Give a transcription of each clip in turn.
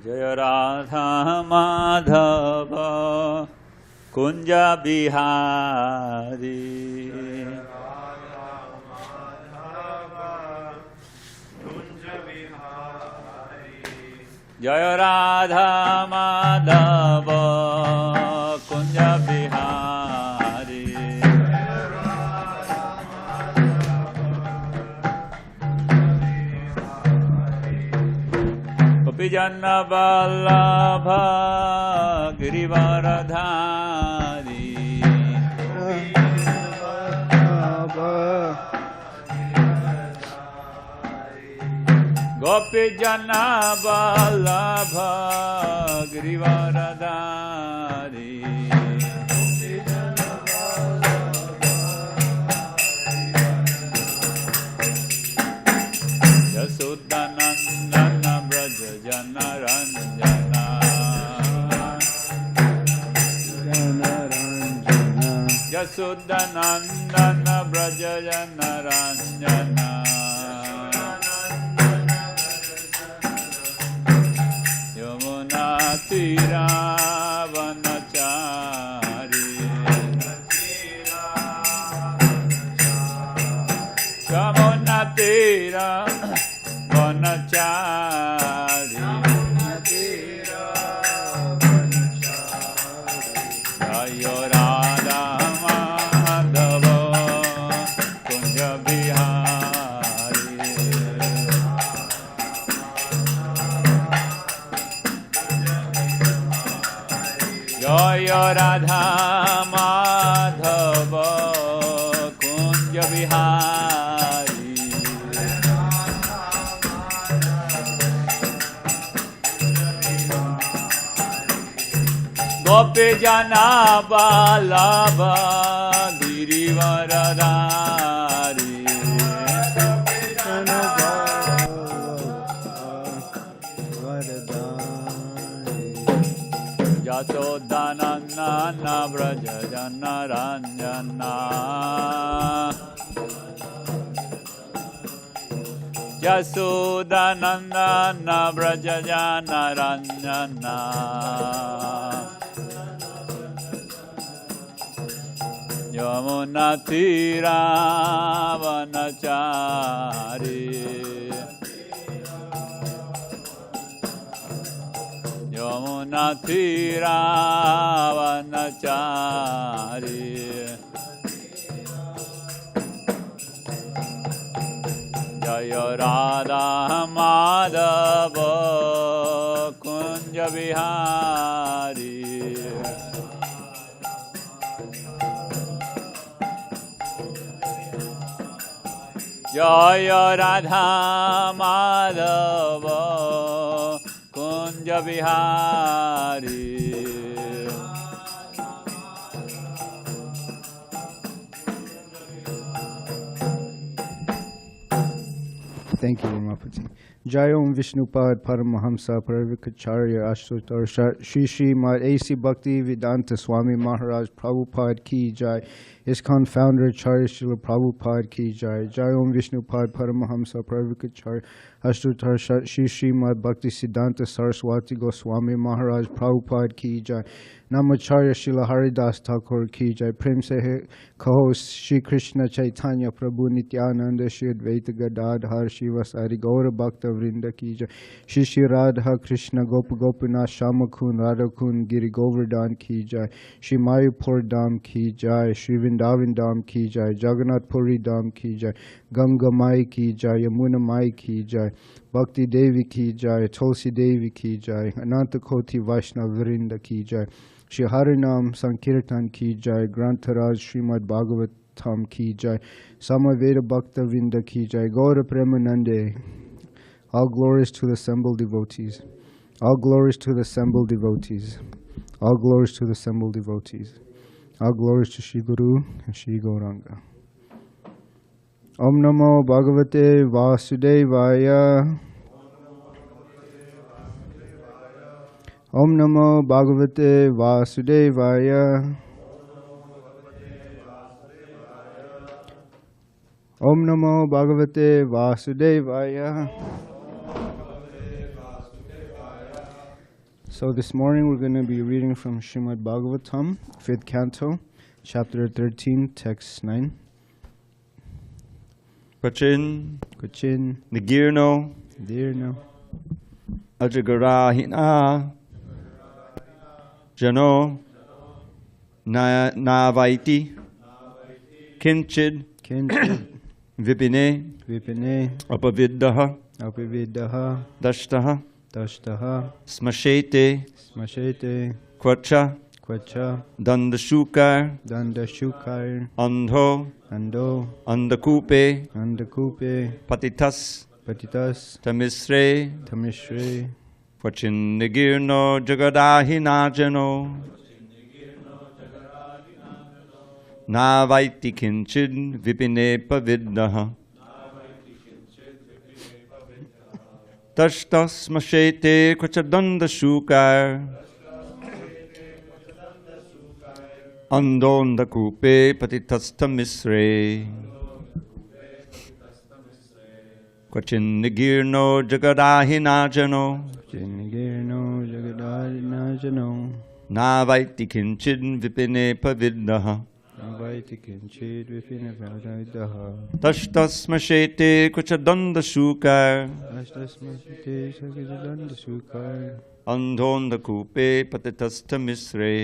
Jaya Radha Madhava Kunja Bihari Jaya Radha Madhava Kunja Bihari Gopijana Vallabha Girivaradhari Gopijana Vallabha Girivaradhari Yasodhanandana Braja Jana Ranjana Yasodhanandana Braja Jana Ranjana Tira Vanachari Yamuna Tira Vanachari Jaya Radha Madhava Kunja Bihari Jaya Radha Madhava Kunja Bihari Gopijana Vallabha Girivaradhari Yasodhanandana Braja Jana Ranjana Yasodhanandana Braja Jana Ranjana Yamuna Tira Vanachari Yamuna Tira Vanachari Jaya Radha Madhava Kunja Bihari Jaya Radha Madhava Kunja Bihari Thank you, Ramapati. Jai Om Vishnupad Paramahamsa Paravikacharya Ashtotar Shri Srimad A.C. Bhakti Vedanta Swami Maharaj Prabhupada Ki Jai ISKCON Founder Charya Srila Prabhupada Ki Jai Jai Om Vishnupad Paramahamsa Paravikacharya Ashtotar Shri Srimad Bhakti Siddhanta Saraswati Goswami Maharaj Prabhupada Ki Jai Namacharya Srila Haridas Thakur Ki Jai Prem Se Kaho Shri Krishna Chaitanya Prabhu Nityananda Shri Advaita Gadadhar Shivasari Gaura Bhakta Vrinda Ki Jai Shri Shri Radha Krishna Gopinath Shamakun Radhakun Giri Govardhan Ki Jai Shri Mayapur Dham Ki Jai Shri Vrindavan Dham Ki Jai Jagannath Puri Dham Ki Jai Ganga Mai Ki Jai Yamuna Mai Ki Jai Bhakti Devi Ki Jai Tulsi Devi Ki Jai Ananta Koti Vaishnav Vrinda Ki Jai Shri Harinam Sankirtan Ki Jai Grantharaj Srimad Bhagavatam Ki Jai Samaveda Bhakta Vinda Ki Jai Gaura Premanande. All glories to the assembled devotees. All glories to the assembled devotees. All glories to the assembled devotees. All glories to Shri Guru and Shri Gauranga. Om Namo Bhagavate Vasudevaya. Om Namo Bhagavate Vasudevaya. Om Namo Bhagavate Vasudevaya. So this morning we're going to be reading from Srimad Bhagavatam, 5th canto, chapter 13, text 9. Kvachin Nigirno ajagarahina jano navaiti kinchid vipine apaviddaha dashtaha smashete kvacha dandashukar andho andakupe patitas tamisre kvachin nigirno jagadahina navaiti kinchid vipine paviddaha tashtas mashete kvachadanda shukar andonda kupe patitasta misre kvachin nigirno jagadahina jano navaiti kinchid vipine paviddaha tashtas mashete kvachadanda shukar andonda kupe patitasta misre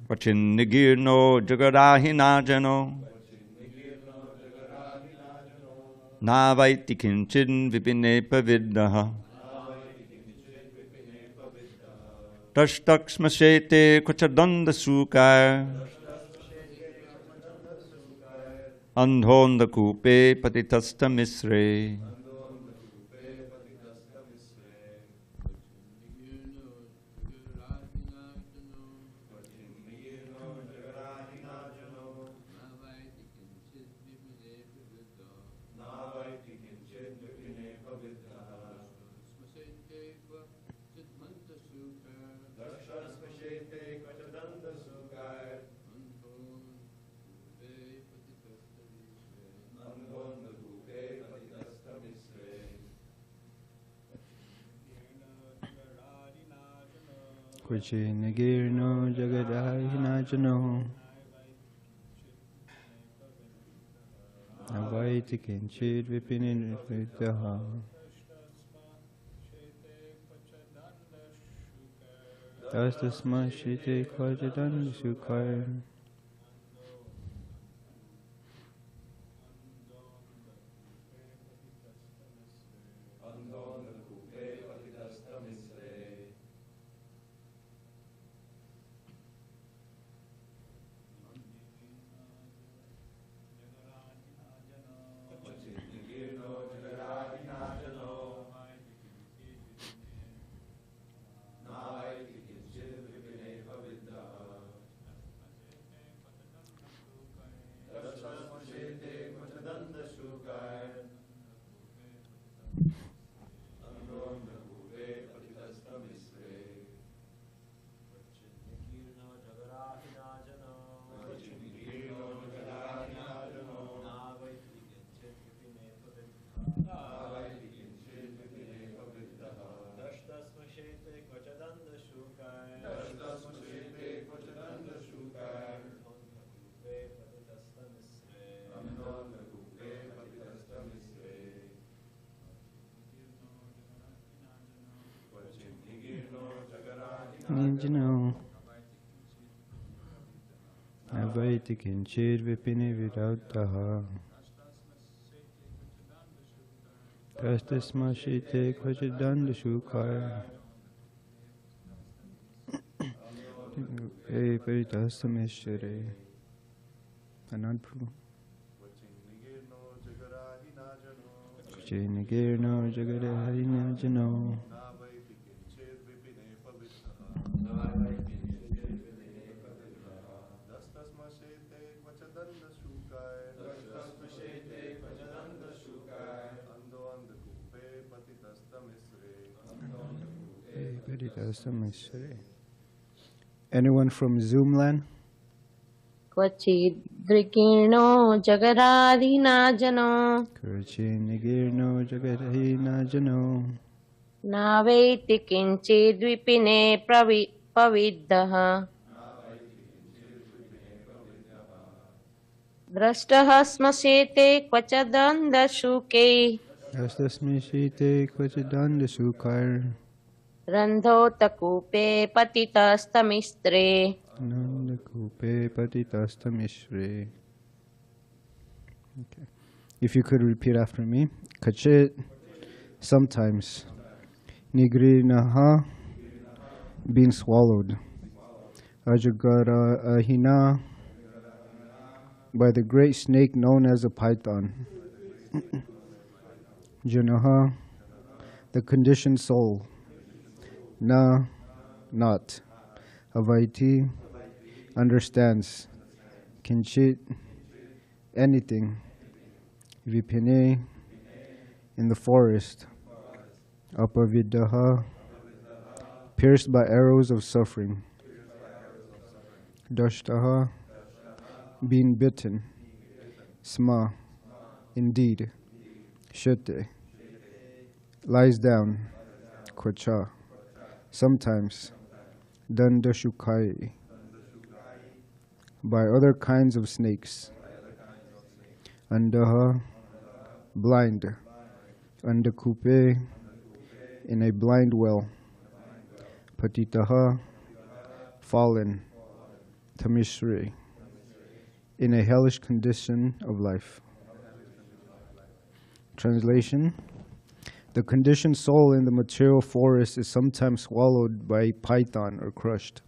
kvachin nigirno jagadahina jano navaiti kinchid vipine paviddaha tashtaks mashete kvachadanda shukar andonda kupe patitasta misre Nigirno jagadahina jano navaiti kinchid vipine paviddaha tastas mashete kvachadanda shukar Nijno navaiti kinchid vipine vidautaha tastas mashete kvachadanda shukar paritasta misre Anand Prabhu Nigirno jagadahina jano Anyone from Zoomland? Kvachidrikirno jagadadhina jano Nigirno jagadahina jano नावेति किञ्चिद्विपिने प्रविद्धः द्रष्टः स्मशेते क्वचिदन्धशुके Astasmishite kvachidandasukar रन्धोतकूपे पतितस्तमिस्त्रे nandakupe patitastamishre. Okay. If you could repeat after me. Kachit, sometimes. Nigrinaha, being swallowed. Ajagara ahina, by the great snake known as a python. Janaha, the conditioned soul. Na, not. Avaiti, understands. Kinchit, anything. Vipine, in the forest. Apavidaha, pierced by arrows of suffering. Dashtaha, being bitten. Sma, indeed. Shete, lies down. Kvacha, sometimes. Dandashukai, by other kinds of snakes. Andaha, blind. Andakupe, in a blind well. Patitaha, fallen. Tamishre, in a hellish condition of life. Translation: the conditioned soul in the material forest is sometimes swallowed by a python or crushed.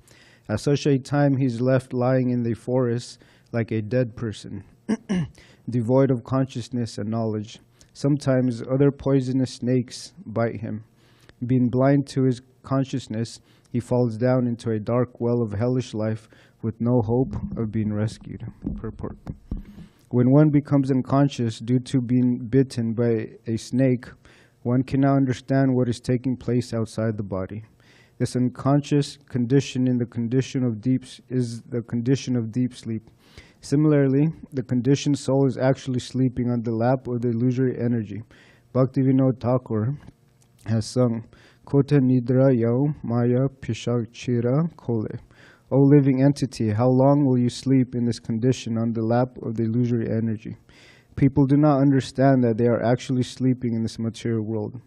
At such a time he is left lying in the forest like a dead person, devoid of consciousness and knowledge. Sometimes other poisonous snakes bite him. Being blind to his consciousness, he falls down into a dark well of hellish life with no hope of being rescued. Purport. When one becomes unconscious due to being bitten by a snake, one cannot understand what is taking place outside the body. This unconscious condition is the condition of deep sleep. Similarly, the conditioned soul is actually sleeping on the lap of the illusory energy. Bhaktivinoda Thakur has sung, Kota Nidra Yau Maya Pishakchira Kole. O living entity, how long will you sleep in this condition on the lap of the illusory energy? People do not understand that they are actually sleeping in this material world.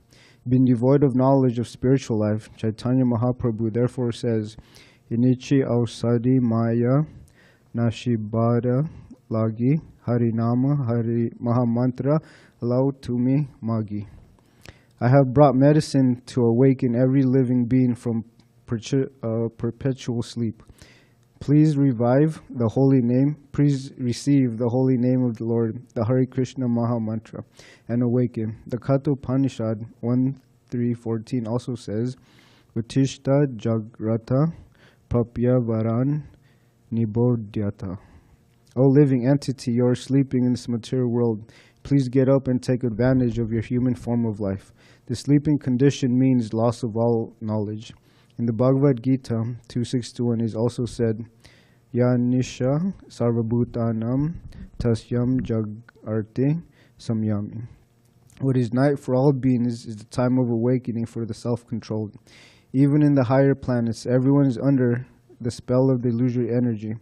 Being devoid of knowledge of spiritual life, Chaitanya Mahaprabhu therefore says, enechi auṣadhi māyā, nāśibāra, lāgi, hari-nāma-mahā-mantra, tumi, māgi. I have brought medicine to awaken every living being from perpetual sleep. Please revive the holy name. Please receive the holy name of the Lord, the Hare Krishna Maha-mantra, and awaken. The Katha Upanishad 1.3.14 also says, Utishta Jagrata Papya Varan Nibodhyata. O living entity, you are sleeping in this material world. Please get up and take advantage of your human form of life. The sleeping condition means loss of all knowledge. In the Bhagavad Gita 2.6-1 is also said, Ya nisha sarvabhutanam tasyam jagarte samyami. What is night for all beings is the time of awakening for the self-controlled. Even in the higher planets, everyone is under the spell of the illusory energy.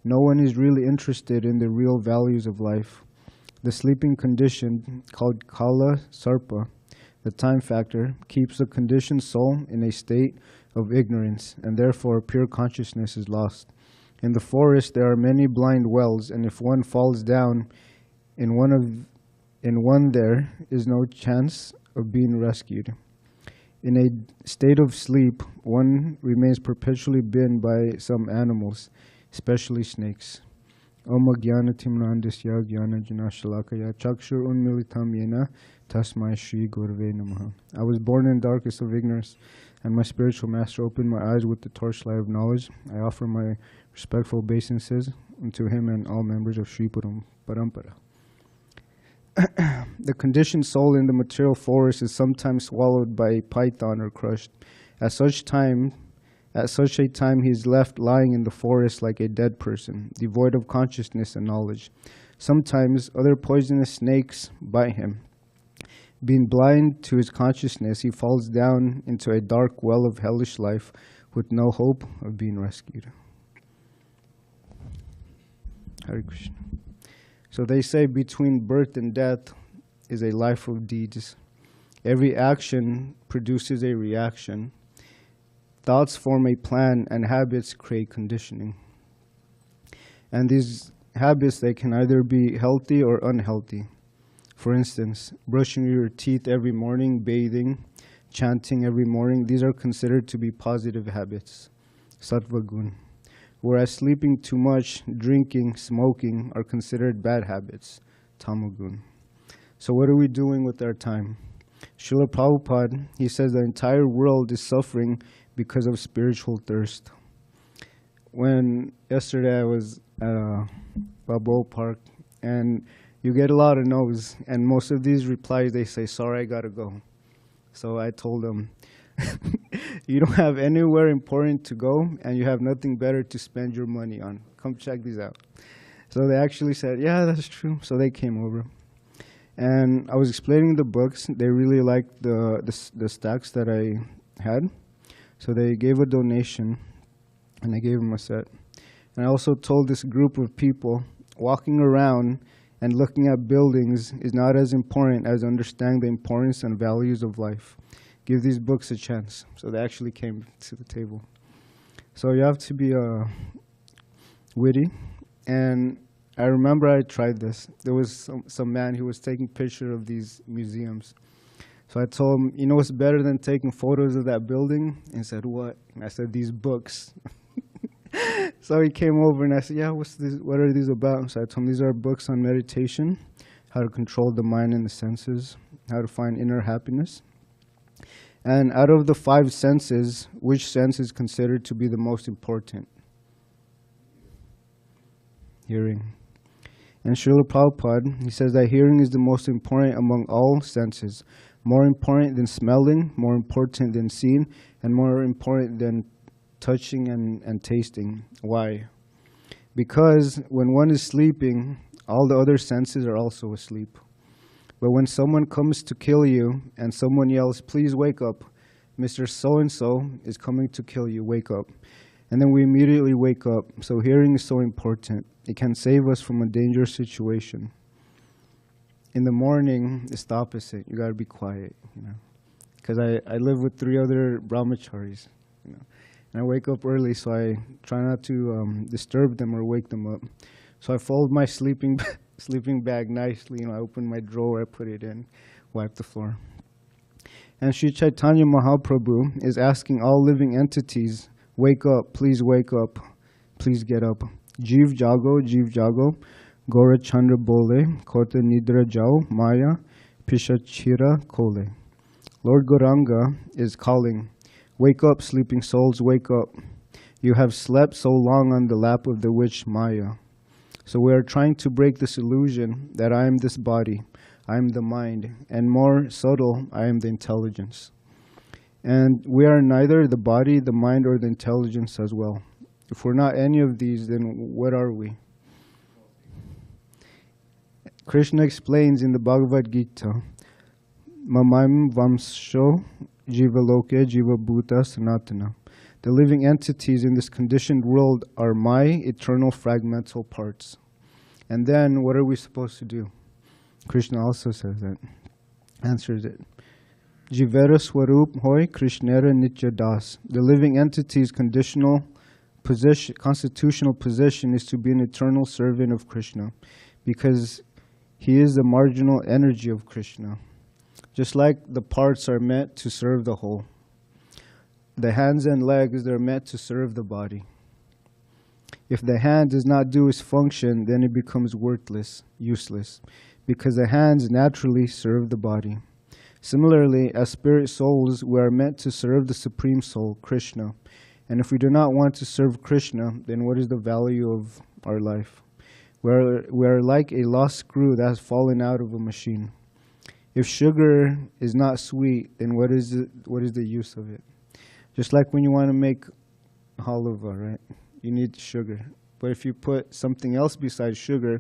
No one is really interested in the real values of life. The sleeping condition, called Kala Sarpa, the time factor, keeps the conditioned soul in a state of ignorance, and therefore pure consciousness is lost. In the forest there are many blind wells, and if one falls down in one there is no chance of being rescued. In a state of sleep, one remains perpetually bitten by some animals, especially snakes. Om Jnana Timnandasya Jnana Janashalakaya Chakshur Unmilitam Yena Tasmai Shri Gurave Namaha. I was born in darkness of ignorance, and my spiritual master opened my eyes with the torchlight of knowledge. I offer my respectful obeisances unto him and all members of Sri Parampara. The conditioned soul in the material forest is sometimes swallowed by a python or crushed. At such a time he is left lying in the forest like a dead person, devoid of consciousness and knowledge. Sometimes other poisonous snakes bite him. Being blind to his consciousness, he falls down into a dark well of hellish life with no hope of being rescued. Hare Krishna. So they say between birth and death is a life of deeds. Every action produces a reaction. Thoughts form a plan, and habits create conditioning. And these habits, they can either be healthy or unhealthy. For instance, brushing your teeth every morning, bathing, chanting every morning, these are considered to be positive habits, sattva gun. Whereas sleeping too much, drinking, smoking are considered bad habits, tamagun. So what are we doing with our time? Srila Prabhupada, he says the entire world is suffering because of spiritual thirst. Yesterday I was at Balboa Park, and you get a lot of no's, and most of these replies, they say, sorry, I gotta go. So I told them, you don't have anywhere important to go, and you have nothing better to spend your money on. Come check these out. So they actually said, yeah, that's true. So they came over. And I was explaining the books. They really liked the stacks that I had. So they gave a donation, and I gave them a set. And I also told this group of people, walking around and looking at buildings is not as important as understanding the importance and values of life. Give these books a chance. So they actually came to the table. So you have to be witty. And I remember I tried this. There was some man who was taking pictures of these museums. So I told him, you know what's better than taking photos of that building? And he said, what? And I said, these books. So he came over and I said, yeah, what are these about? So I told him these are books on meditation, how to control the mind and the senses, how to find inner happiness. And out of the 5 senses, which sense is considered to be the most important? Hearing. And Srila Prabhupada, he says that hearing is the most important among all senses, more important than smelling, more important than seeing, and more important than touching and tasting. Why? Because when one is sleeping, all the other senses are also asleep. But when someone comes to kill you and someone yells, please wake up, Mr. So-and-so is coming to kill you, wake up. And then we immediately wake up. So hearing is so important. It can save us from a dangerous situation. In the morning, it's the opposite. You got to be quiet, Because I live with 3 other brahmacharis, And I wake up early, so I try not to disturb them or wake them up. So I fold my sleeping bag nicely. I open my drawer, I put it in, wipe the floor. And Sri Chaitanya Mahaprabhu is asking all living entities, wake up, please get up. Jiv jago, Gora Chandra bole, Kota nidra jao, māyā, pishachira kole. Lord Gauranga is calling, wake up, sleeping souls, wake up. You have slept so long on the lap of the witch Māyā. So we are trying to break this illusion that I am this body, I am the mind, and more subtle, I am the intelligence. And we are neither the body, the mind, or the intelligence as well. If we're not any of these, then what are we? Krishna explains in the Bhagavad Gita, Mamaim Vamsho Jivaloke Jiva Bhuta Sanatana. The living entities in this conditioned world are my eternal fragmental parts. And then what are we supposed to do? Krishna also says that, answers it. Jivera Swarup Hoy Krishnera Nitya Das. The living entity's constitutional position is to be an eternal servant of Krishna, because he is the marginal energy of Krishna. Just like the parts are meant to serve the whole. The hands and legs, they're meant to serve the body. If the hand does not do its function, then it becomes worthless, useless, because the hands naturally serve the body. Similarly, as spirit souls, we are meant to serve the Supreme Soul, Krishna. And if we do not want to serve Krishna, then what is the value of our life? We are like a lost screw that has fallen out of a machine. If sugar is not sweet, then what is the use of it? Just like when you want to make halva, right? You need sugar. But if you put something else besides sugar,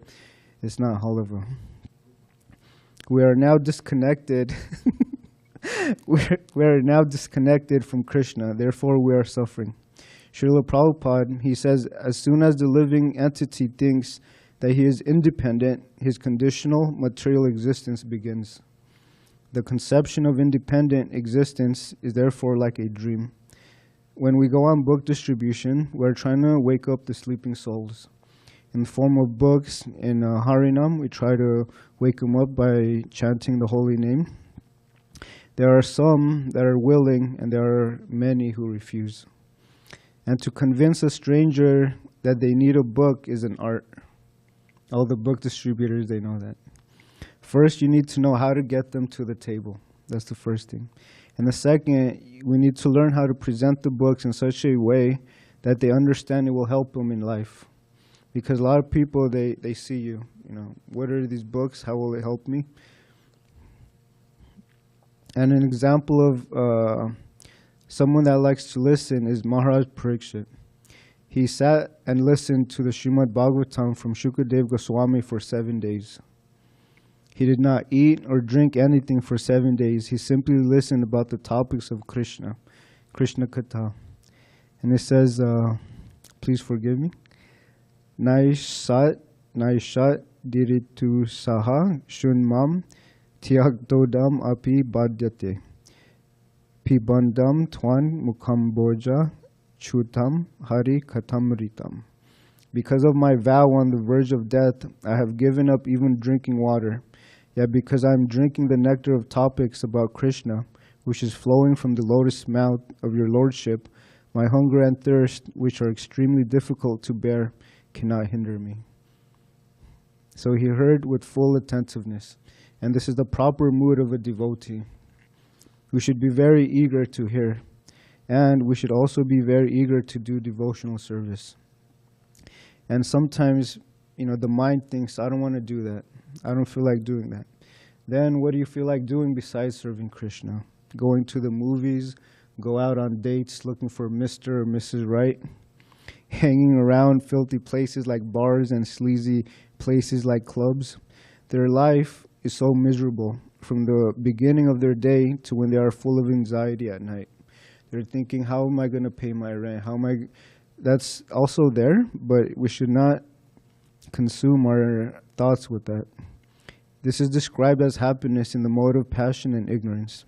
it's not halva. we are now disconnected. we are now disconnected from Krishna, therefore we are suffering. Srila Prabhupada, he says, as soon as the living entity thinks that he is independent, his conditional material existence begins. The conception of independent existence is therefore like a dream. When we go on book distribution, we're trying to wake up the sleeping souls. In the form of books, in Harinam, we try to wake them up by chanting the holy name. There are some that are willing, and there are many who refuse. And to convince a stranger that they need a book is an art. All the book distributors, they know that. First, you need to know how to get them to the table. That's the first thing. And the second, we need to learn how to present the books in such a way that they understand it will help them in life. Because a lot of people, they see you, what are these books? How will it help me? And an example of someone that likes to listen is Maharaj Parikshit. He sat and listened to the Srimad Bhagavatam from Shukadev Goswami for 7 days. He did not eat or drink anything for 7 days. He simply listened about the topics of Krishna, Krishna Katha. And it says, please forgive me, Naishat diritu saha shunmam tyagdodam api badyate pibandam twan mukamboja chutam hari katamritam. Because of my vow on the verge of death, I have given up even drinking water. Yet because I am drinking the nectar of topics about Krishna, which is flowing from the lotus mouth of your lordship, my hunger and thirst, which are extremely difficult to bear, cannot hinder me. So he heard with full attentiveness, and this is the proper mood of a devotee. We should be very eager to hear, and we should also be very eager to do devotional service. And sometimes, the mind thinks, I don't want to do that. I don't feel like doing that. Then what do you feel like doing besides serving Krishna? Going to the movies, go out on dates looking for Mr. or Mrs. Right, hanging around filthy places like bars and sleazy places like clubs. Their life is so miserable from the beginning of their day to when they are full of anxiety at night. They're thinking, how am I going to pay my rent? That's also there, but we should not consume our thoughts with that. This is described as happiness in the mode of passion and ignorance.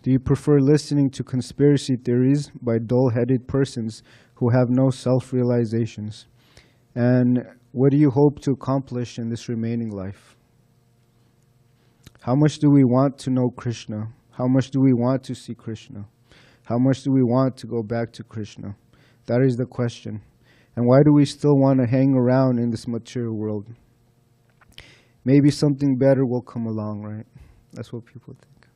Do you prefer listening to conspiracy theories by dull-headed persons who have no self-realizations? And what do you hope to accomplish in this remaining life? How much do we want to know Krishna? How much do we want to see Krishna? How much do we want to go back to Krishna? That is the question. And why do we still want to hang around in this material world? Maybe something better will come along, right? That's what people think.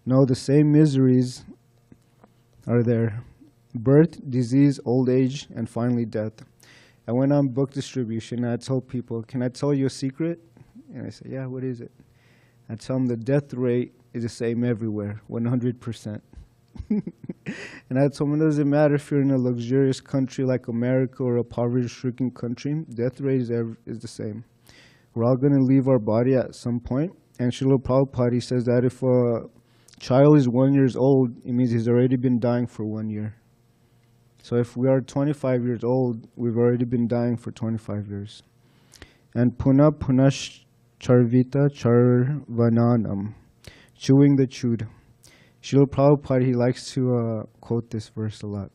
No, the same miseries are there. Birth, disease, old age, and finally death. I went on book distribution and I told people, can I tell you a secret? And I said, yeah, what is it? I tell them the death rate is the same everywhere, 100%. And I told them it doesn't matter if you're in a luxurious country like America or a poverty-stricken country, death rate is the same. We're all going to leave our body at some point. And Srila Prabhupada says that if a child is 1 year old, it means he's already been dying for 1 year. So if we are 25 years old, we've already been dying for 25 years. And puna punash charvita charvananam, chewing the chewed. Srila Prabhupada, he likes to quote this verse a lot.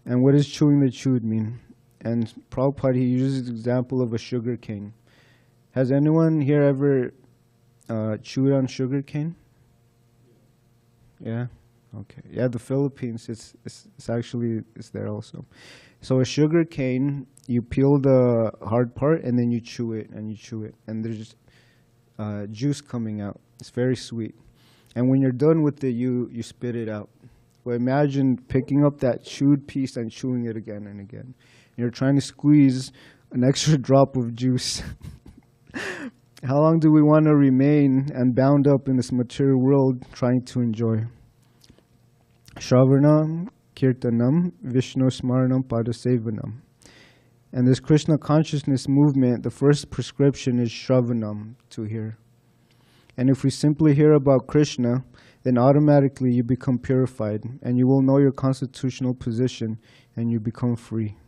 And what does chewing the chewed mean? And Prabhupada, he uses the example of a sugar cane. Has anyone here ever chewed on sugar cane? Yeah? Okay. Yeah, the Philippines, it's actually there also. So a sugar cane, you peel the hard part and then you chew it and you chew it. And there's juice coming out. It's very sweet. And when you're done with it, you spit it out. Well, imagine picking up that chewed piece and chewing it again and again. And you're trying to squeeze an extra drop of juice. How long do we want to remain and bound up in this material world trying to enjoy? Shravanam, Kirtanam, Vishnu Smaranam, Padasevanam. And this Krishna consciousness movement, the first prescription is Shravanam, to hear. And if we simply hear about Krishna, then automatically you become purified, and you will know your constitutional position, and you become free.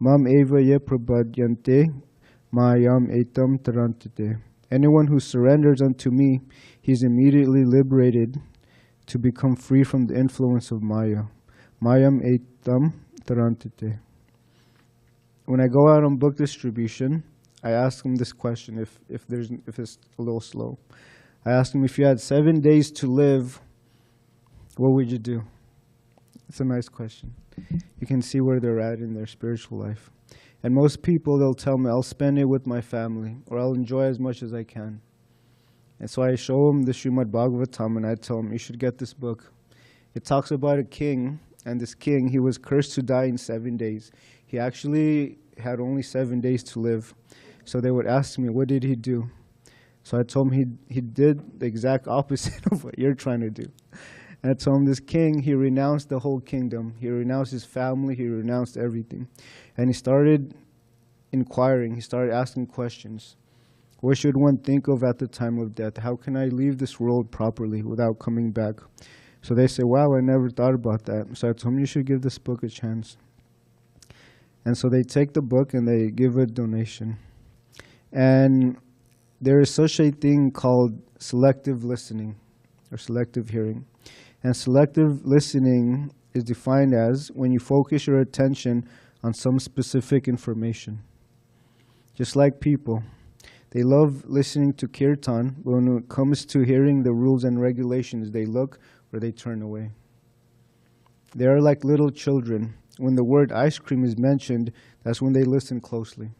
Mam eva ye prabhadyante, mayam etam tarantate. Anyone who surrenders unto me, he is immediately liberated to become free from the influence of Maya. Mayam etam tarantate. When I go out on book distribution, I ask them this question, if it's a little slow. I ask them, if you had 7 days to live, what would you do? It's a nice question. You can see where they're at in their spiritual life. And most people, they'll tell me, I'll spend it with my family, or I'll enjoy as much as I can. And so I show them the Srimad Bhagavatam, and I tell them, you should get this book. It talks about a king, and this king, he was cursed to die in 7 days. He actually had only 7 days to live. So they would ask me, what did he do? So I told him he did the exact opposite of what you're trying to do. And I told him this king, he renounced the whole kingdom. He renounced his family. He renounced everything. And he started inquiring. He started asking questions. What should one think of at the time of death? How can I leave this world properly without coming back? So they say, wow, I never thought about that. So I told him, you should give this book a chance. And so they take the book and they give a donation. And there is such a thing called selective listening or selective hearing. And selective listening is defined as when you focus your attention on some specific information. Just like people, they love listening to kirtan, but when it comes to hearing the rules and regulations, they look or they turn away. They are like little children. When the word ice cream is mentioned, that's when they listen closely.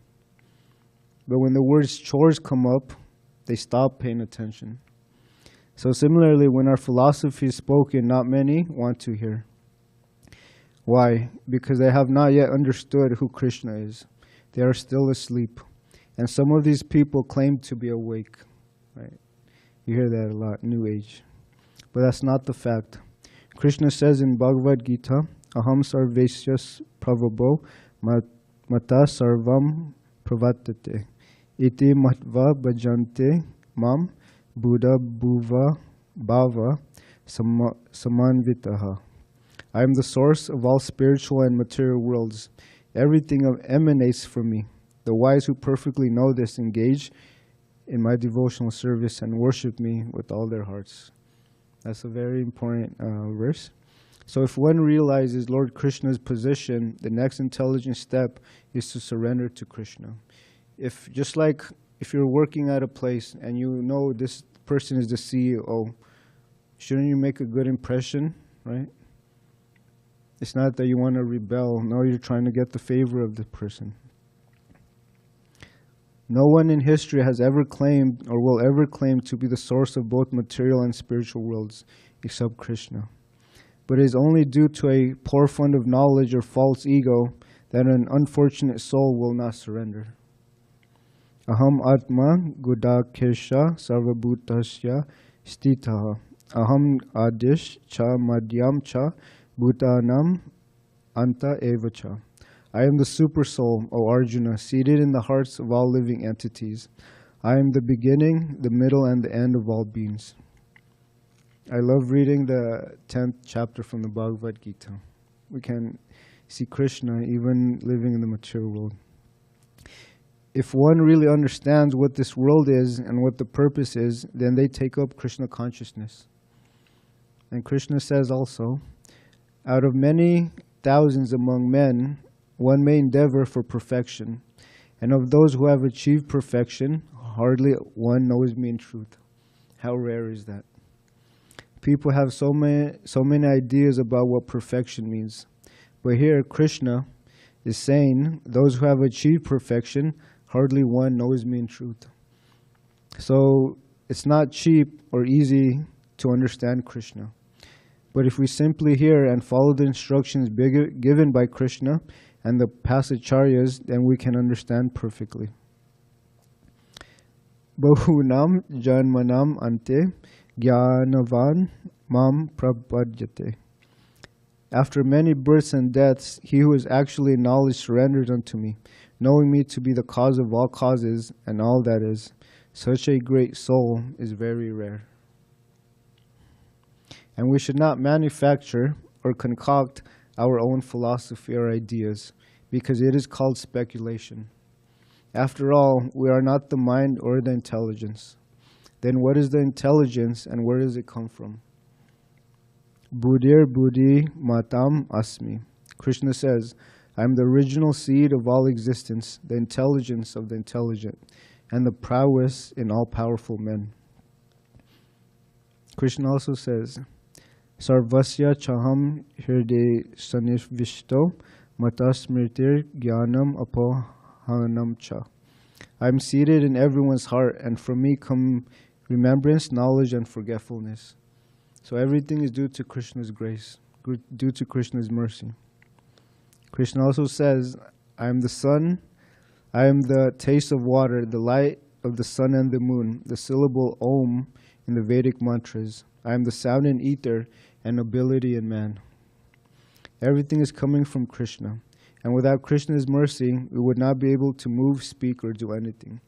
But when the words chores come up, they stop paying attention. So similarly, when our philosophy is spoken, not many want to hear. Why? Because they have not yet understood who Krishna is. They are still asleep. And some of these people claim to be awake. Right? You hear that a lot, New Age. But that's not the fact. Krishna says in Bhagavad Gita, Aham sarvesyas pravabho mata sarvam pravattate. Iti matva bhajante mam buddha bhuva bhava samanvitaha. I am the source of all spiritual and material worlds. Everything emanates from me. The wise who perfectly know this engage in my devotional service and worship me with all their hearts. That's a very important verse. So if one realizes Lord Krishna's position, the next intelligent step is to surrender to Krishna. Just like if you're working at a place and you know this person is the CEO, shouldn't you make a good impression, right? It's not that you want to rebel. No, you're trying to get the favor of the person. No one in history has ever claimed or will ever claim to be the source of both material and spiritual worlds except Krishna. But it is only due to a poor fund of knowledge or false ego that an unfortunate soul will not surrender. Aham atma gudakesha sarvabhutasya stitaha. Aham adish cha madhyam cha bhutanam anta eva cha. I am the super soul, O Arjuna, seated in the hearts of all living entities. I am the beginning, the middle, and the end of all beings. I love reading the 10th chapter from the Bhagavad Gita. We can see Krishna even living in the material world. If one really understands what this world is and what the purpose is, then they take up Krishna consciousness. And Krishna says also, out of many thousands among men, one may endeavor for perfection. And of those who have achieved perfection, hardly one knows me in truth. How rare is that? People have so many ideas about what perfection means. But here, Krishna is saying, those who have achieved perfection, hardly one knows me in truth. So it's not cheap or easy to understand Krishna. But if we simply hear and follow the instructions given by Krishna and the past acharyas, then we can understand perfectly. Bahunam janmanam ante jnanavan mam prapadyate. After many births and deaths, he who is actually in knowledge surrenders unto me, knowing me to be the cause of all causes and all that is. Such a great soul is very rare. And we should not manufacture or concoct our own philosophy or ideas, because it is called speculation. After all, we are not the mind or the intelligence. Then what is the intelligence and where does it come from? Buddhir buddhi matam asmi. Krishna says, I am the original seed of all existence, the intelligence of the intelligent, and the prowess in all powerful men. Krishna also says, Sarvasya chaham hirde sanivishto matasmritir jnanam apohanam cha. I am seated in everyone's heart, and from me come remembrance, knowledge, and forgetfulness. So everything is due to Krishna's grace, due to Krishna's mercy. Krishna also says, I am the sun, I am the taste of water, the light of the sun and the moon, the syllable Om in the Vedic mantras. I am the sound in ether and ability in man. Everything is coming from Krishna. And without Krishna's mercy, we would not be able to move, speak, or do anything.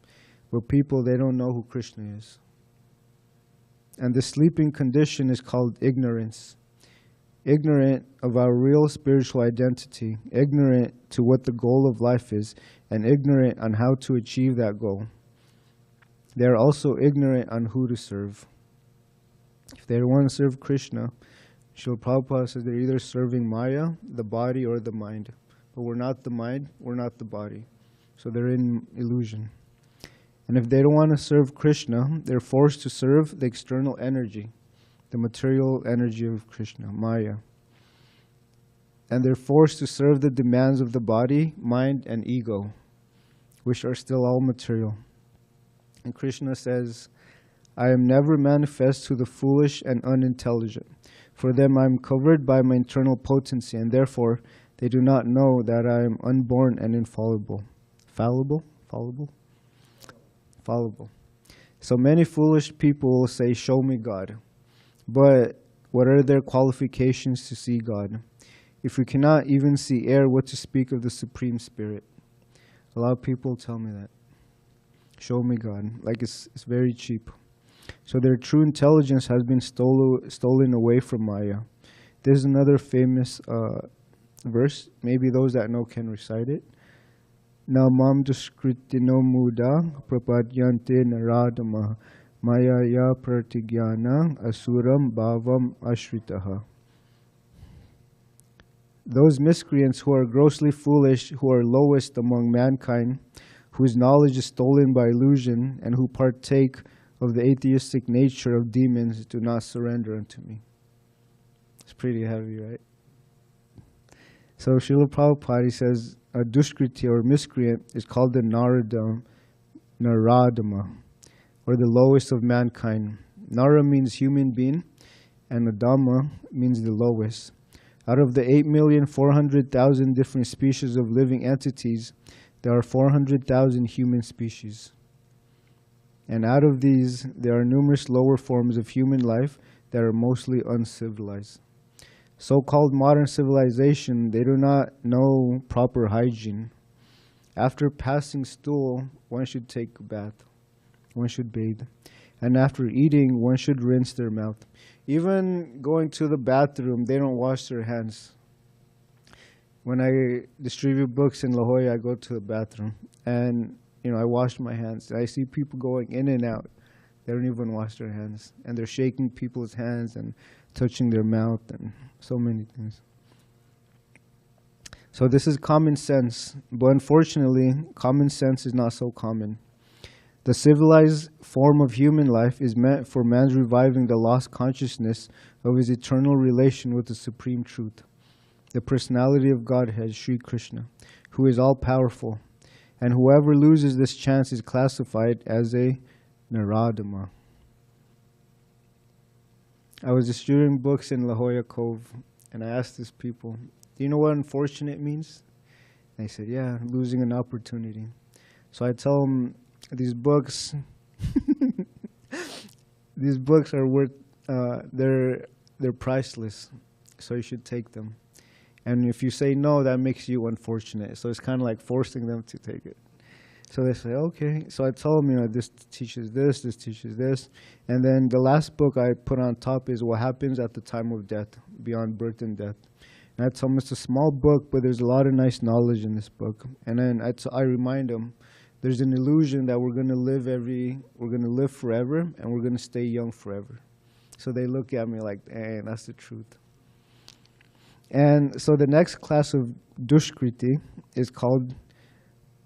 But people, they don't know who Krishna is. And the sleeping condition is called ignorance. Ignorant of our real spiritual identity, ignorant to what the goal of life is, and ignorant on how to achieve that goal. They are also ignorant on who to serve. If they want to serve Krishna, Srila Prabhupada says they're either serving Māyā, the body, or the mind. But we're not the mind, we're not the body. So they're in illusion. And if they don't want to serve Krishna, they're forced to serve the external energy, the material energy of Krishna, Māyā. And they're forced to serve the demands of the body, mind, and ego, which are still all material. And Krishna says, I am never manifest to the foolish and unintelligent. For them I am covered by my internal potency, and therefore they do not know that I am unborn and infallible. Fallible? Fallible? Fallible. So many foolish people will say, show me God. But what are their qualifications to see God? If we cannot even see air, what to speak of the Supreme Spirit? A lot of people tell me that. Show me God. Like it's very cheap. So their true intelligence has been stolen away from Māyā. There's another famous verse. Maybe those that know can recite it. Namam duskritino muda prapadyante naradama māyāya pratigyana asuram bhavam ashritaha. Those miscreants who are grossly foolish, who are lowest among mankind, whose knowledge is stolen by illusion, and who partake of the atheistic nature of demons, do not surrender unto me. It's pretty heavy, right? So Srila Prabhupada says a duskriti or miscreant is called the Naradama, or the lowest of mankind. Nara means human being, and Adama means the lowest. Out of the 8,400,000 different species of living entities, there are 400,000 human species. And out of these, there are numerous lower forms of human life that are mostly uncivilized. So-called modern civilization, they do not know proper hygiene. After passing stool, one should take a bath. One should bathe. And after eating, one should rinse their mouth. Even going to the bathroom, they don't wash their hands. When I distribute books in La Jolla, I go to the bathroom. And I wash my hands. I see people going in and out. They don't even wash their hands. And they're shaking people's hands and touching their mouth and so many things. So this is common sense. But unfortunately, common sense is not so common. The civilized form of human life is meant for man's reviving the lost consciousness of his eternal relation with the Supreme Truth, the personality of Godhead, Sri Krishna, who is all-powerful. And whoever loses this chance is classified as a Naradama. I was distributing books in La Jolla Cove, and I asked these people, do you know what unfortunate means? And they said, yeah, losing an opportunity. So I tell them, these books, these books are worth, they're priceless, so you should take them. And if you say no, that makes you unfortunate. So it's kind of like forcing them to take it. So they say, okay. So I told them, this teaches this teaches this. And then the last book I put on top is what happens at the time of death, beyond birth and death. And I told them it's a small book, but there's a lot of nice knowledge in this book. And then I remind them, there's an illusion that we're going to live forever, and we're going to stay young forever. So they look at me like, dang, that's the truth. And so the next class of dushkriti is called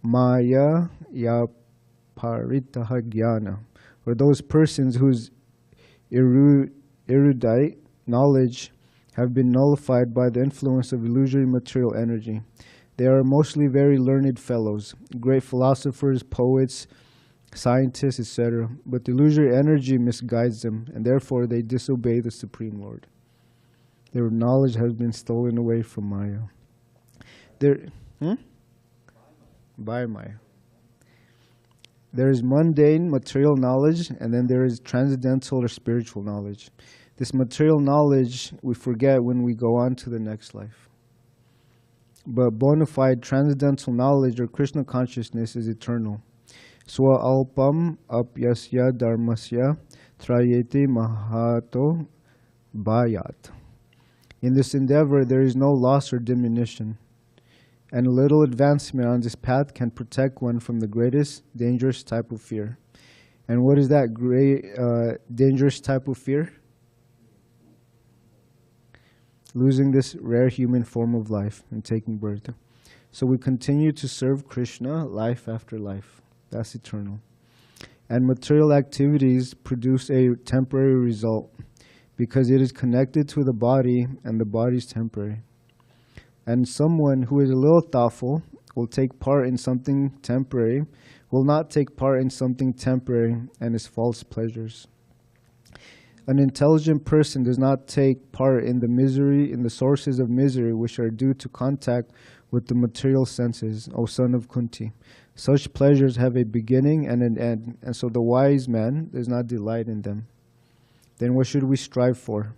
māyā paritaha jnana, or those persons whose erudite knowledge have been nullified by the influence of illusory material energy. They are mostly very learned fellows, great philosophers, poets, scientists, etc. But the illusory energy misguides them, and therefore they disobey the Supreme Lord. Their knowledge has been stolen away from Maya. By Maya. There is mundane material knowledge, and then there is transcendental or spiritual knowledge. This material knowledge we forget when we go on to the next life. But bona fide transcendental knowledge or Krishna consciousness is eternal. Swa alpam apyasya dharmasya trayeti mahato bhayat. In this endeavor, there is no loss or diminution, and a little advancement on this path can protect one from the greatest dangerous type of fear. And what is that great dangerous type of fear? Losing this rare human form of life and taking birth. So we continue to serve Krishna life after life. That's eternal. And material activities produce a temporary result because it is connected to the body, and the body is temporary. And someone who is a little thoughtful will take part in something temporary, will not take part in something temporary and its false pleasures. An intelligent person does not take part in the sources of misery which are due to contact with the material senses, O son of Kunti. Such pleasures have a beginning and an end, and so the wise man does not delight in them. Then what should we strive for?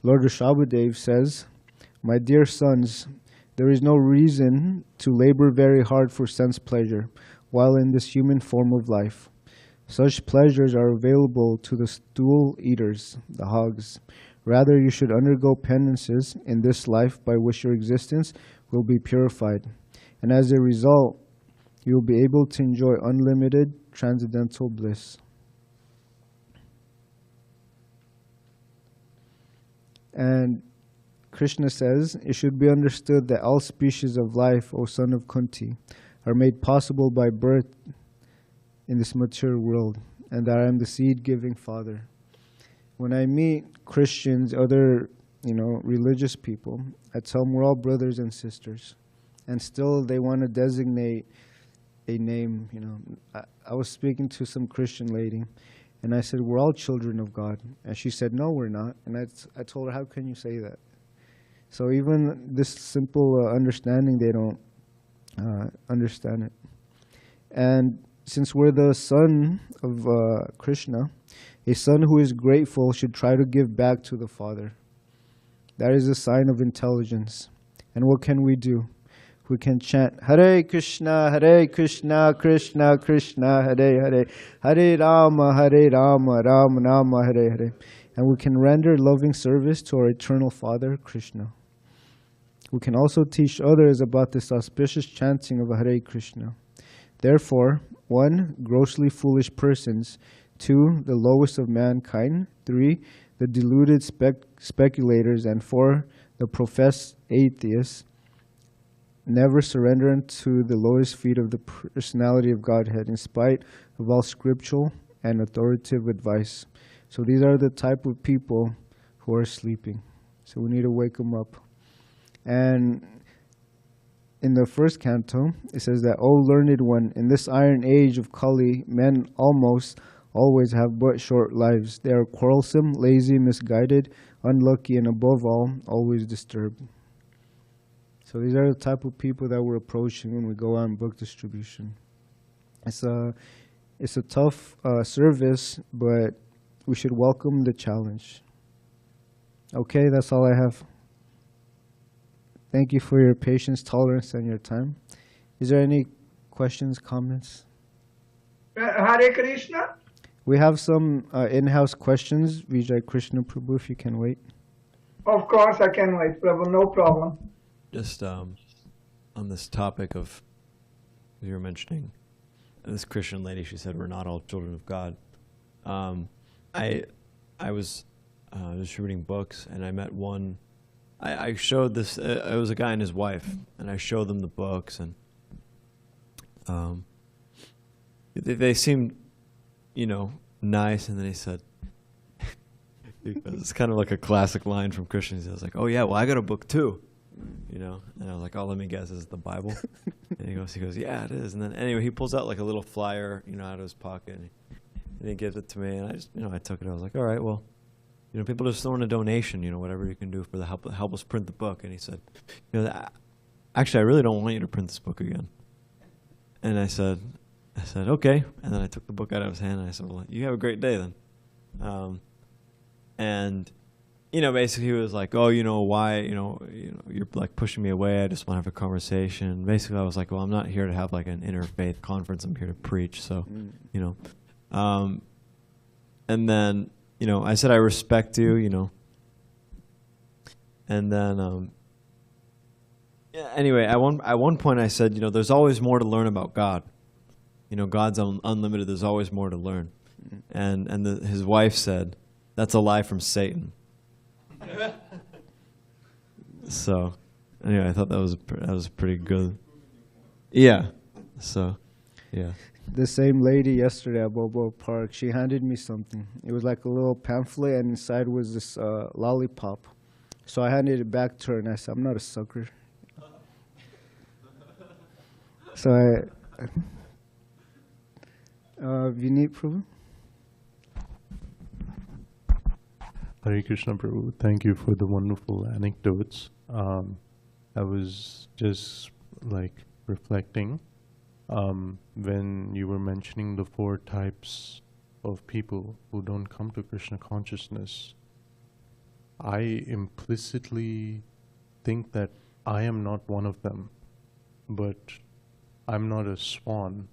Lord Rishabhadev says, my dear sons, there is no reason to labor very hard for sense pleasure while in this human form of life. Such pleasures are available to the stool eaters, the hogs. Rather, you should undergo penances in this life by which your existence will be purified. And as a result, you will be able to enjoy unlimited transcendental bliss. And Krishna says, it should be understood that all species of life, O son of Kunti, are made possible by birth in this material world, and that I am the seed-giving father. When I meet Christians, other religious people, I tell them we're all brothers and sisters, and still they want to designate a name. I was speaking to some Christian lady, and I said, we're all children of God, and she said, no, we're not. And I told her, how can you say that? So even this simple understanding, they don't understand it. And since we're the son of Krishna, a son who is grateful should try to give back to the father. That is a sign of intelligence. And what can we do? We can chant Hare Krishna, Krishna Krishna, Hare Hare, Hare Rama, Rama Rama, Hare Hare. And we can render loving service to our eternal Father, Krishna. We can also teach others about this auspicious chanting of Hare Krishna. Therefore, 1. Grossly foolish persons. 2. The lowest of mankind. 3. The deluded speculators. And 4. The professed atheists. Never surrender unto the lowest feet of the personality of Godhead, in spite of all scriptural and authoritative advice. So these are the type of people who are sleeping. So we need to wake them up. And in the first canto, it says that, O learned one, in this iron age of Kali, men almost always have but short lives. They are quarrelsome, lazy, misguided, unlucky, and above all, always disturbed. So these are the type of people that we're approaching when we go on book distribution. It's a tough service, but we should welcome the challenge. Okay, that's all I have. Thank you for your patience, tolerance, and your time. Is there any questions, comments? Hare Krishna. We have some in-house questions. Vijay Krishna Prabhu, if you can wait. Of course, I can wait, Prabhu. No problem. Just on this topic of, you were mentioning, this Christian lady, she said, we're not all children of God. I was distributing books, and I met one. I showed this. It was a guy and his wife, and I showed them the books, and they seemed, nice. And then he said, it's kind of like a classic line from Christians. He was like, "Oh yeah, well I got a book too," And I was like, "Oh, let me guess, is it the Bible?" And he goes, "Yeah, it is." And then anyway, he pulls out like a little flyer, out of his pocket, and he gives it to me, and I just, I took it. I was like, "All right, well, people just throwing a donation, whatever you can do for the help us print the book." And he said, "Actually, I really don't want you to print this book again." And I said, "Okay." And then I took the book out of his hand, and I said, "Well, you have a great day then." And basically he was like, "Oh, why, you're like pushing me away. I just want to have a conversation." Basically, I was like, "Well, I'm not here to have like an interfaith conference. I'm here to preach." So, and then, I said, "I respect you," and then, anyway, at one point I said, there's always more to learn about God. God's unlimited. There's always more to learn. And his wife said, "That's a lie from Satan." So, anyway, I thought that was pretty good. Yeah. So, yeah. The same lady yesterday at Bobo Park, she handed me something. It was like a little pamphlet, and inside was this lollipop. So I handed it back to her, and I said, "I'm not a sucker." So Vineet Prabhu. Hare Krishna Prabhu, thank you for the wonderful anecdotes. I was just reflecting when you were mentioning the 4 types of people who don't come to Krishna consciousness. I implicitly think that I am not one of them, but I'm not a swan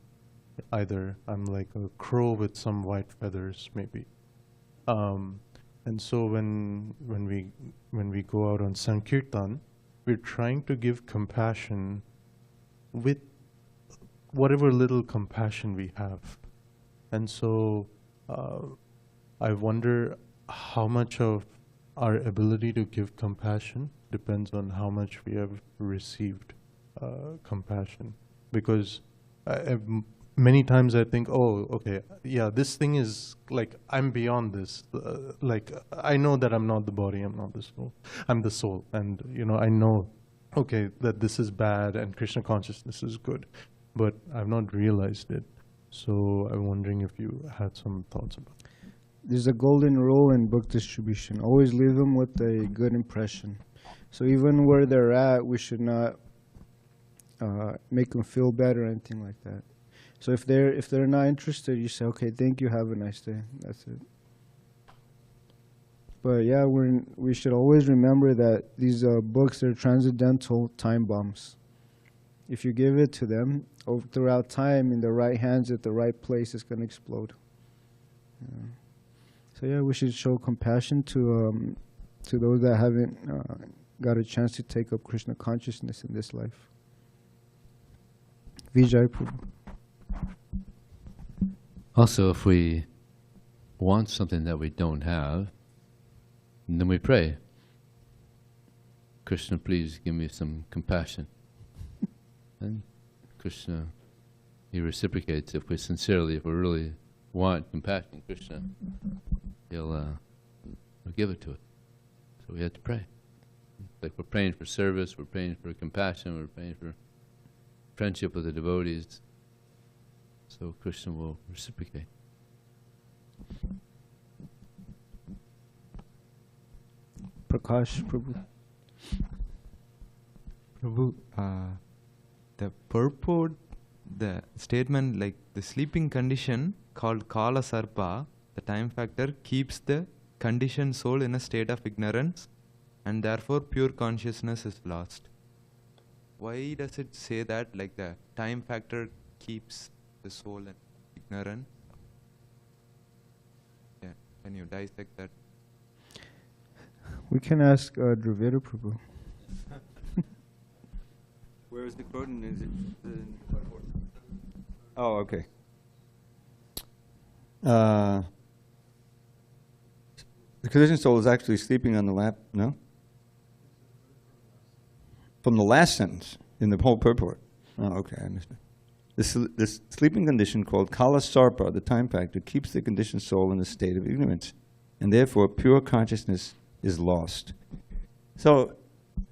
either. I'm like a crow with some white feathers, maybe. And so when we go out on Sankirtan, we're trying to give compassion with whatever little compassion we have. And so I wonder how much of our ability to give compassion depends on how much we have received compassion. Because many times I think, oh, okay, yeah, this thing is I'm beyond this. I know that I'm not the body, I'm not the soul. I'm the soul. And, I know, okay, that this is bad and Krishna consciousness is good. But I've not realized it. So I'm wondering if you had some thoughts about it. There's a golden rule in book distribution. Always leave them with a good impression. So even where they're at, we should not make them feel bad or anything like that. So if they're not interested, you say, "Okay, thank you, have a nice day." That's it. But yeah, we should always remember that these books are transcendental time bombs. If you give it to them throughout time in the right hands at the right place, it's going to explode. Yeah. So yeah, we should show compassion to those that haven't got a chance to take up Krishna consciousness in this life. Vijay Prabhu. Also, if we want something that we don't have, then we pray, "Krishna, please give me some compassion." And Krishna, he reciprocates if we really want compassion. Krishna, he'll give it to us. So we have to pray. Like we're praying for service, we're praying for compassion, we're praying for friendship with the devotees. So Krishna will reciprocate. Prakash Prabhu. Prabhu, the purport, the statement like the sleeping condition called Kala Sarpa, the time factor, keeps the conditioned soul in a state of ignorance and therefore pure consciousness is lost. Why does it say that, like the time factor keeps the soul ignorant? Yeah, can you dissect that? We can ask Dravida Prabhu. Where is the quote? Is it oh, okay. The conditioned soul is actually sleeping on the lap, no? From the last sentence in the whole purport. Oh, okay, I missed it. This sleeping condition called kala sarpa, the time factor, keeps the conditioned soul in a state of ignorance, and therefore pure consciousness is lost. So,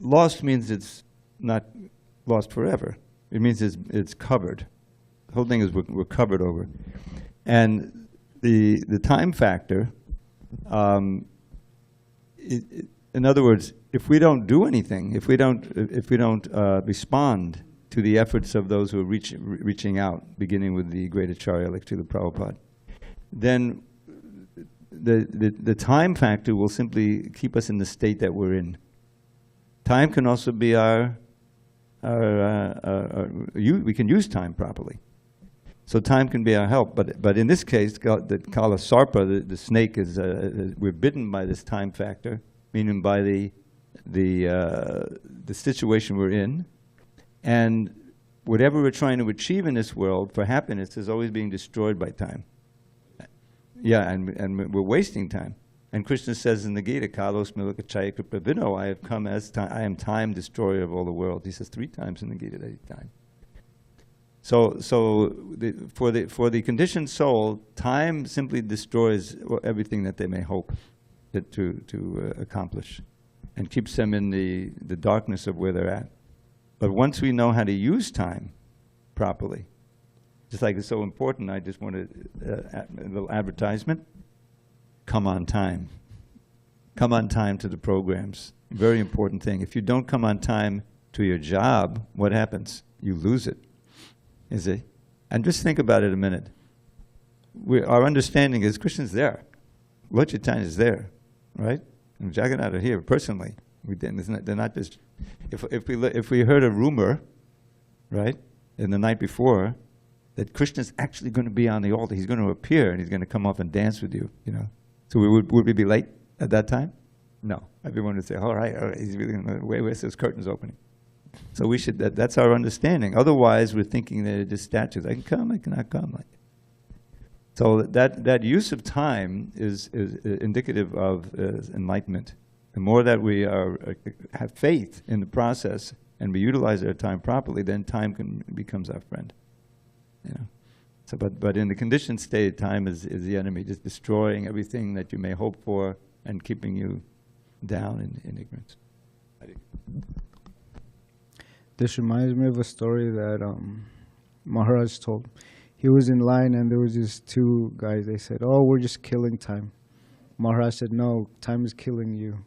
lost means it's not lost forever. It means it's covered. The whole thing is we're covered over. And the time factor, in other words, if we don't do anything, if we don't respond to the efforts of those who are reaching out, beginning with the great Acharya like Srila Prabhupada, then the time factor will simply keep us in the state that we're in. Time can also be we can use time properly. So time can be our help, but in this case, the kala sarpa, the snake is we're bitten by this time factor, meaning by the situation we're in, and whatever we're trying to achieve in this world for happiness is always being destroyed by time. Yeah, and we're wasting time. And Krishna says in the Gita, "Kalos milaka chaya kripa I have come as time. I am time, destroyer of all the world." He says 3 times in the Gita that he's time. So for the conditioned soul, time simply destroys everything that they may hope to accomplish, and keeps them in the darkness of where they're at. But once we know how to use time properly, just like it's so important, I just wanted a little advertisement. Come on time. Come on time to the programs. Very important thing. If you don't come on time to your job, what happens? You lose it. Is it? And just think about it a minute. Our understanding is Krishna's there. Lord Chaitanya is there, right? And Jagannath are here personally. They're not just. If we heard a rumor, right, in the night before, that Krishna's actually going to be on the altar, he's going to appear and he's going to come up and dance with you, So would we be late at that time? No. Everyone would say, all right, he's really going to, where's those curtains opening? So we should, that's our understanding. Otherwise, we're thinking they're just statues. I can come, I cannot come. So that use of time is indicative of enlightenment. The more that we have faith in the process and we utilize our time properly, then time becomes our friend. So, but in the conditioned state, time is the enemy, just destroying everything that you may hope for and keeping you down in ignorance. This reminds me of a story that Maharaj told. He was in line and there was these 2 guys. They said, "Oh, we're just killing time." Maharaj said, "No, time is killing you."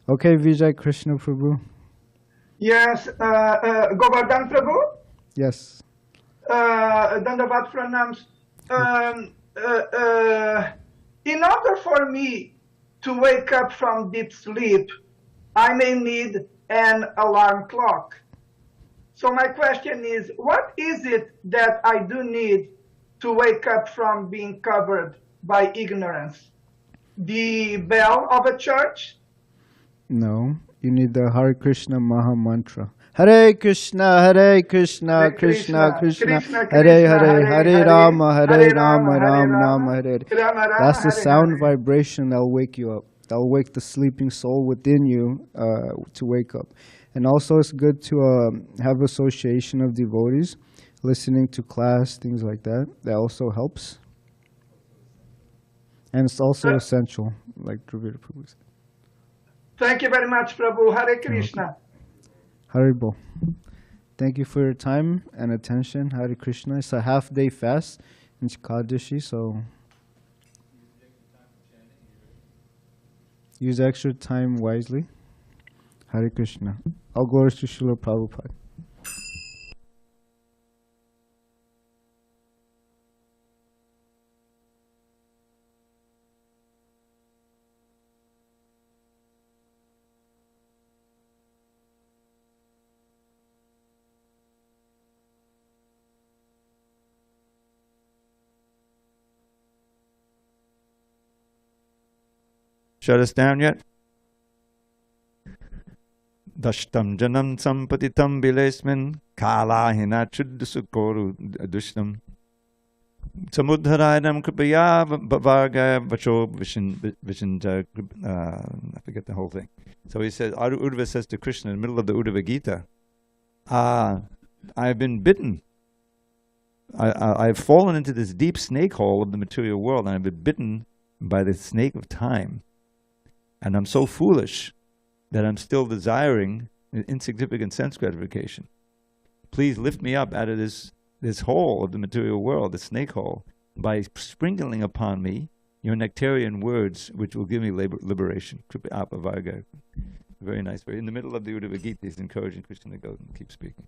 Okay, Vijay Krishna Prabhu. Yes, Govardhan Prabhu. Yes. Dandavat pranams. In order for me to wake up from deep sleep, I may need an alarm clock. So my question is, what is it that I do need to wake up from being covered by ignorance? The bell of a church? No, you need the Hare Krishna Maha-mantra. Hare Krishna, Krishna Krishna, Hare Hare, Hare Rama, Hare Rama, Rama Hare Hare. That's the sound vibration that'll wake you up. That'll wake the sleeping soul within you to wake up. And also it's good to have association of devotees, listening to class, things like that. That also helps. And it's also essential, like Dravida Prabhu said. Thank you very much, Prabhu. Hare Krishna. Haribol. Thank you for your time and attention. Hare Krishna. It's a half-day fast in Chikadashi, so use extra time wisely. Hare Krishna. All glories to Srila Prabhupada. shut us down yet? Dashtam janam sampatitam bilesmin kala hinachudsukoru dushtam samudharanam kripaya varga vacho vishinja. I forget the whole thing. So he says, Uddhava says to Krishna in the middle of the Uddhava Gita, I've been bitten. I've fallen into this deep snake hole of the material world, and I've been bitten by the snake of time. And I'm so foolish that I'm still desiring an insignificant sense gratification. Please lift me up out of this hole of the material world, the snake hole, by sprinkling upon me your nectarian words, which will give me liberation. Kripa apa varga. Very nice. In the middle of the Uddhava Gita, he's encouraging Krishna to go and keep speaking.